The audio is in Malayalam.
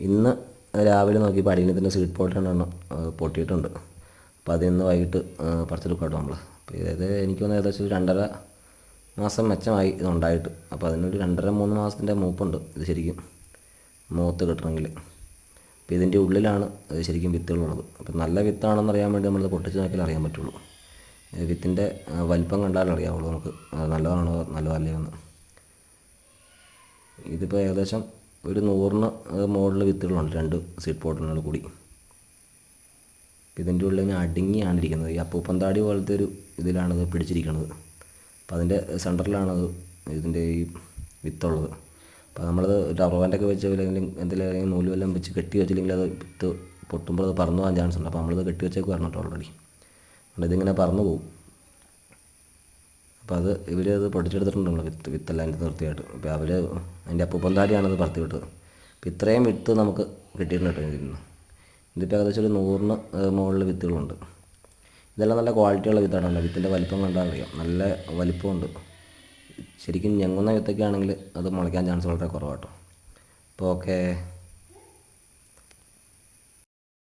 ഇന്ന് രാവിലെ നോക്കിയപ്പോൾ അടിയിനത്തിൻ്റെ സ്വീറ്റ് പോട്ട് രണ്ടെണ്ണം പൊട്ടിയിട്ടുണ്ട്. അപ്പോൾ അതിന്ന് വൈകിട്ട് പറിച്ചെടുക്കാം നമ്മൾ. അപ്പോൾ ഇത് എനിക്ക് തോന്നുന്നത് ഏകദേശം ഒരു 2.5 മാസം മെച്ചമായി ഇതുണ്ടായിട്ട്. അപ്പോൾ അതിനൊരു 2.5-3 മാസത്തിൻ്റെ മൂപ്പുണ്ട് ഇത് ശരിക്കും മൂത്ത് കിട്ടണമെങ്കിൽ. അപ്പോൾ ഇതിൻ്റെ ഉള്ളിലാണ് ശരിക്കും വിത്തുകളുള്ളത്. അപ്പോൾ നല്ല വിത്താണെന്ന് അറിയാൻ വേണ്ടി നമ്മളിത് പൊട്ടിച്ച് നോക്കിയാൽ അറിയാൻ പറ്റുള്ളൂ. വിത്തിൻ്റെ വലിപ്പം കണ്ടാലും അറിയാവുള്ളൂ നമുക്ക് നല്ലതാണോ നല്ലതല്ലേ എന്ന്. ഇതിപ്പോൾ ഏകദേശം ഒരു 100-ന് മുകളിൽ വിത്തുകളുണ്ട് 2 സീഡ് പോട്ടിനോട് കൂടി. ഇതിൻ്റെ ഉള്ളിൽ നിന്ന് അടുങ്ങിയാണ് ഇരിക്കുന്നത്. ഈ അപ്പൂപ്പന്താടി പോലത്തെ ഒരു ഇതിലാണിത് പിടിച്ചിരിക്കുന്നത്. അപ്പോൾ അതിൻ്റെ സെൻറ്ററിലാണത് ഇതിൻ്റെ ഈ വിത്തുള്ളത്. അപ്പോൾ നമ്മളത് റബ്ബർ ബാൻഡൊക്കെ വെച്ച് അല്ലെങ്കിൽ എന്തെങ്കിലും നൂല് വല്ലതും വെച്ച് കെട്ടി വെച്ചില്ലെങ്കിൽ അത് വിത്ത് പൊട്ടുമ്പോൾ അത് പറന്നു പോകാൻ ചാൻസ് ഉണ്ട്. അപ്പോൾ നമ്മളിത് കെട്ടി വെച്ചേക്ക് പറഞ്ഞിട്ട് ഓൾറെഡി ഇതിങ്ങനെ പറന്നു പോകും. അപ്പോൾ അത് ഇവരത് പൊടിച്ചെടുത്തിട്ടുണ്ട് നമ്മൾ വിത്തെല്ലാം അതിൻ്റെ നിർത്തിയായിട്ട്. അപ്പോൾ അവർ അതിൻ്റെ അപ്പൂപ്പന്താടിയാണത് പറത്തി വിട്ടത്. അപ്പോൾ ഇത്രയും വിത്ത് നമുക്ക് കിട്ടിയിട്ടുണ്ട് ഇതിൽ. ഇതിപ്പോൾ ഏകദേശം ഒരു 100-ന് മുകളിൽ വിത്തുകളുണ്ട്. ഇതെല്ലാം നല്ല ക്വാളിറ്റിയുള്ള വിത്താണല്ലോ. വിത്തിൻ്റെ വലിപ്പം കണ്ടാൽ അറിയാം, നല്ല വലിപ്പമുണ്ട്. ശരിക്കും ഞെങ്ങുന്ന വിത്തൊക്കെ ആണെങ്കിൽ അത് മുളയ്ക്കാൻ ചാൻസ് വളരെ കുറവാട്ടോ. അപ്പോൾ ഓക്കേ.